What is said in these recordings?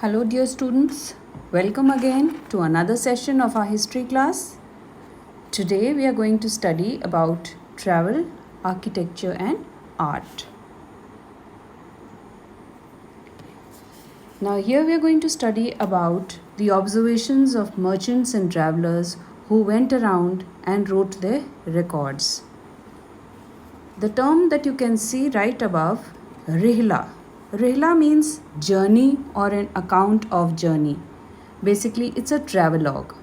Hello, dear students. Welcome again to another session of our history class. Today, we are going to study about travel, architecture, and art. Now, here we are going to study about the observations of merchants and travelers who went around and wrote their records. The term that you can see right above, Rihla. Rihla means journey or an account of journey. Basically, it's a travelogue.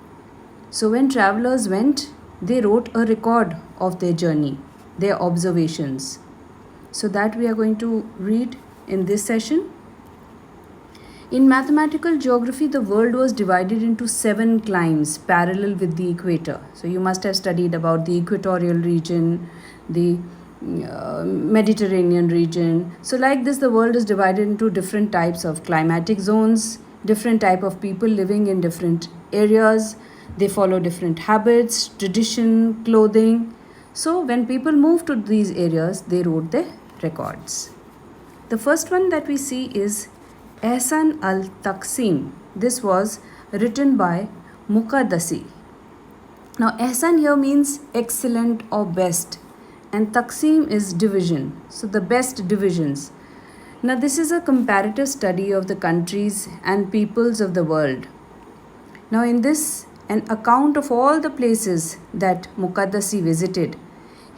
So, when travelers went, they wrote a record of their journey, their observations. So, that we are going to read in this session. In mathematical geography, the world was divided into 7 climes parallel with the equator. So, you must have studied about the equatorial region, the Mediterranean region. So like this, the world is divided into different types of climatic zones, different type of people living in different areas. They follow different habits, tradition, clothing. So when people move to these areas, they wrote their records. The first one that we see is Ehsan al-Taqsim. This was written by Muqaddasi. Now Ehsan here means excellent or best, and Taqsim is division, so the best divisions. Now this is a comparative study of the countries and peoples of the world. Now in this, an account of all the places that Muqaddasi visited.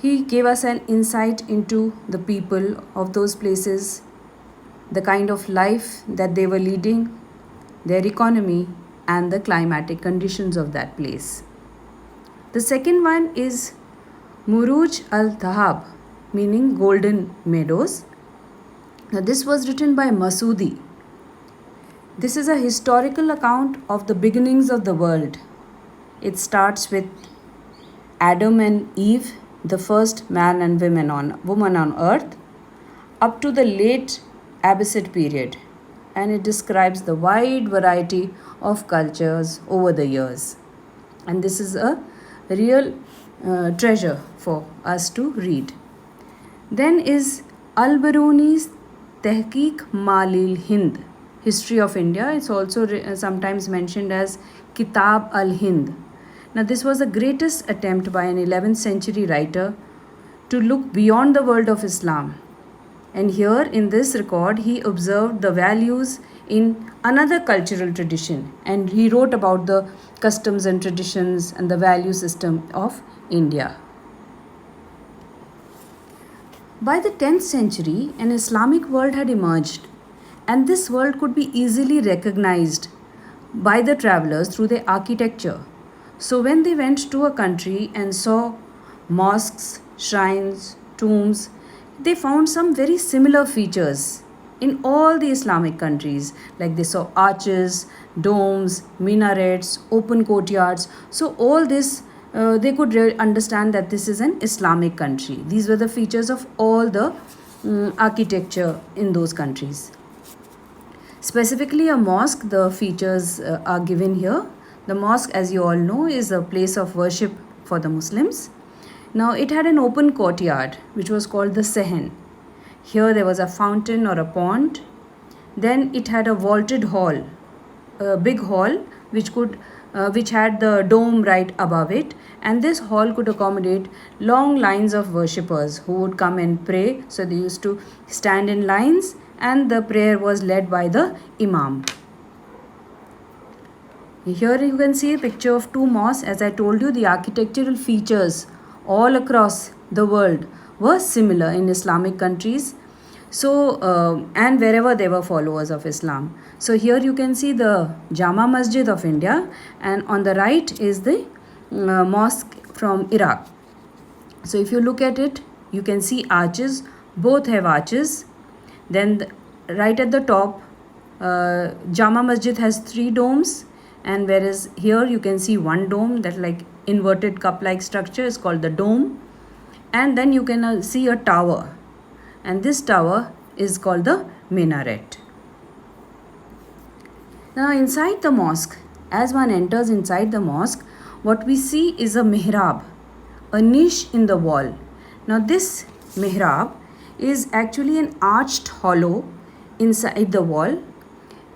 He gave us an insight into the people of those places, the kind of life that they were leading, their economy, and the climatic conditions of that place. The second one is Muruj al-Dhahab, meaning golden meadows. Now this was written by Masudi. This is a historical account of the beginnings of the world. It starts with Adam and Eve, the first man and woman on earth, up to the late Abbasid period, and it describes the wide variety of cultures over the years. And this is a real treasure for us to read. Then is Al-Baruni's Tehqiq Malil Hind, History of India. It's also sometimes mentioned as Kitab al-Hind. Now this was the greatest attempt by an 11th century writer to look beyond the world of Islam. And here in this record, he observed the values in another cultural tradition, and he wrote about the customs and traditions and the value system of India. By the 10th century, an Islamic world had emerged, and this world could be easily recognized by the travelers through their architecture. So when they went to a country and saw mosques, shrines, tombs, they found some very similar features in all the Islamic countries, like they saw arches, domes, minarets, open courtyards. So all this, they could understand that this is an Islamic country. These were the features of all the architecture in those countries. Specifically a mosque, the features are given here. The mosque, as you all know, is a place of worship for the Muslims. Now it had an open courtyard which was called the Sehen. Here there was a fountain or a pond. Then it had a vaulted hall, a big hall which had the dome right above it, and this hall could accommodate long lines of worshippers who would come and pray. So they used to stand in lines, and the prayer was led by the Imam. Here you can see a picture of two mosques. As I told you, the architectural features all across the world were similar in Islamic countries. So, and wherever there were followers of Islam. So here you can see the Jama Masjid of India, and on the right is the mosque from Iraq. So if you look at it, you can see arches. Both have arches. Then right at the top, Jama Masjid has 3 domes, and whereas here you can see one dome, that like inverted cup-like structure is called the dome. And then you can see a tower, and this tower is called the minaret. Now inside the mosque, as one enters inside the mosque, what we see is a mihrab, a niche in the wall. Now this mihrab is actually an arched hollow inside the wall,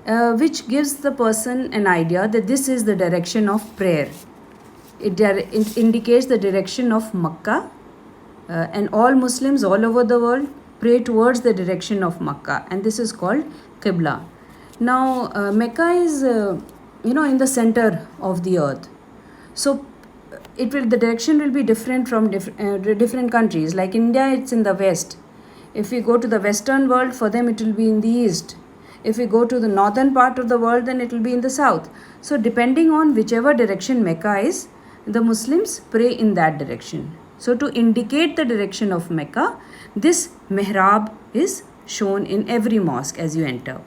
which gives the person an idea that this is the direction of prayer. It indicates the direction of Makkah, and all Muslims all over the world pray towards the direction of Makkah, and this is called Qibla. Now, Mecca is, in the center of the earth. So, the direction will be different from different countries. Like India, it's in the west. If we go to the western world, for them it will be in the east. If we go to the northern part of the world, then it will be in the south. So, depending on whichever direction Mecca is, the Muslims pray in that direction. So, to indicate the direction of Mecca, this mihrab is shown in every mosque as you enter.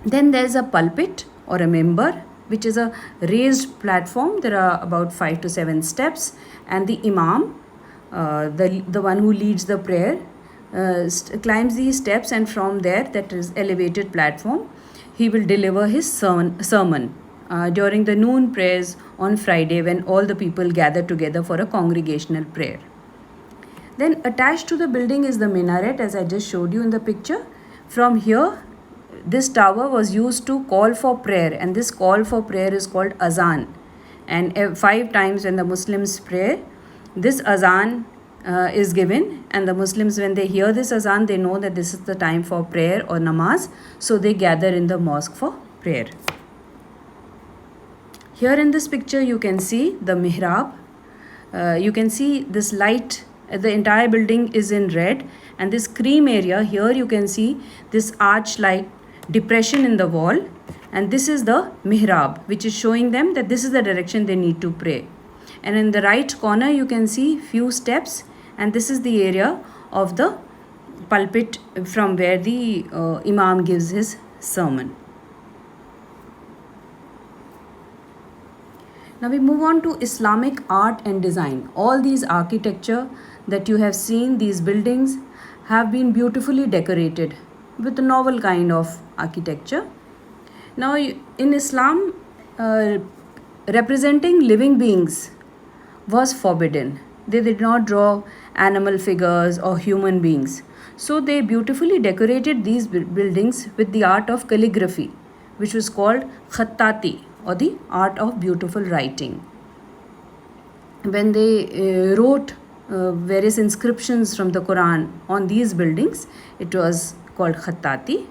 Then there is a pulpit or a minbar, which is a raised platform. There are about 5 to 7 steps, and the imam, the one who leads the prayer, climbs these steps, and from there, that is elevated platform, he will deliver his sermon during the noon prayers on Friday, when all the people gather together for a congregational prayer. Then attached to the building is the minaret, as I just showed you in the picture. From here, this tower was used to call for prayer, and this call for prayer is called azan. And 5 times when the Muslims pray, this azan is given, and the Muslims, when they hear this azan, they know that this is the time for prayer or namaz, so they gather in the mosque for prayer. Here in this picture you can see the mihrab. You can see this light, the entire building is in red, and this cream area here you can see this arch-like depression in the wall, and this is the mihrab, which is showing them that this is the direction they need to pray. And in the right corner you can see few steps, and this is the area of the pulpit from where the imam gives his sermon. Now we move on to Islamic art and design. All these architecture that you have seen, these buildings have been beautifully decorated with a novel kind of architecture. Now in Islam, representing living beings was forbidden. They did not draw animal figures or human beings. So they beautifully decorated these buildings with the art of calligraphy, which was called khattati, or the art of beautiful writing. When they wrote various inscriptions from the Quran on these buildings, it was called khattati.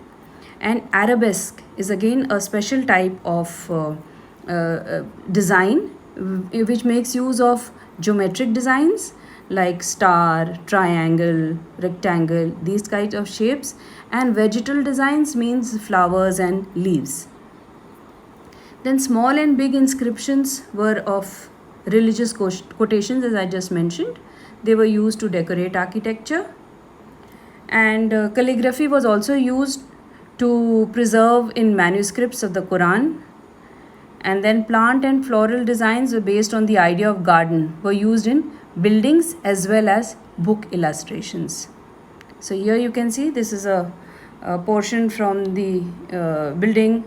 And arabesque is again a special type of design which makes use of geometric designs like star, triangle, rectangle, these kinds of shapes, and vegetal designs means flowers and leaves. Then small and big inscriptions were of religious quotations, as I just mentioned. They were used to decorate architecture. And calligraphy was also used to preserve in manuscripts of the Quran. And then plant and floral designs were based on the idea of garden, were used in buildings as well as book illustrations. So here you can see this is a portion from the building.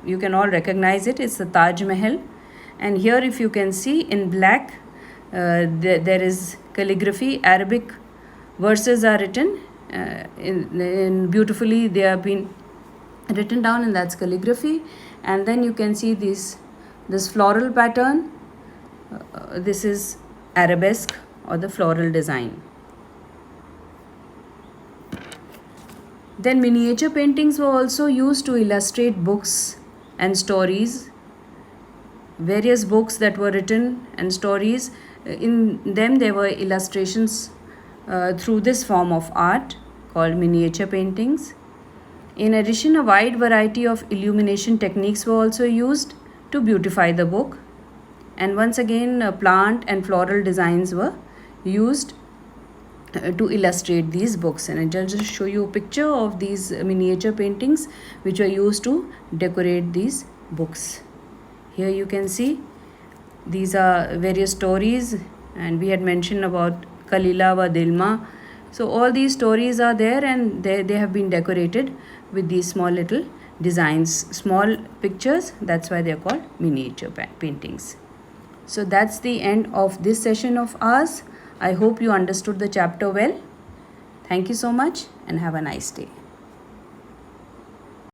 You can all recognize it. It's the Taj Mahal. And here if you can see in black, there is calligraphy. Arabic verses are written in beautifully. They have been written down, and that's calligraphy. And then you can see this floral pattern. This is arabesque or the floral design. Then miniature paintings were also used to illustrate books and stories. Various books that were written and stories, in them there were illustrations through this form of art called miniature paintings. In addition, a wide variety of illumination techniques were also used to beautify the book. And once again, plant and floral designs were used to illustrate these books. And I'll just show you a picture of these miniature paintings which were used to decorate these books. Here you can see these are various stories, and we had mentioned about Kalila wa Dilma. So all these stories are there, and they have been decorated with these small little designs, small pictures. That's why they are called miniature paintings. So that's the end of this session of ours. I hope you understood the chapter well. Thank you so much and have a nice day.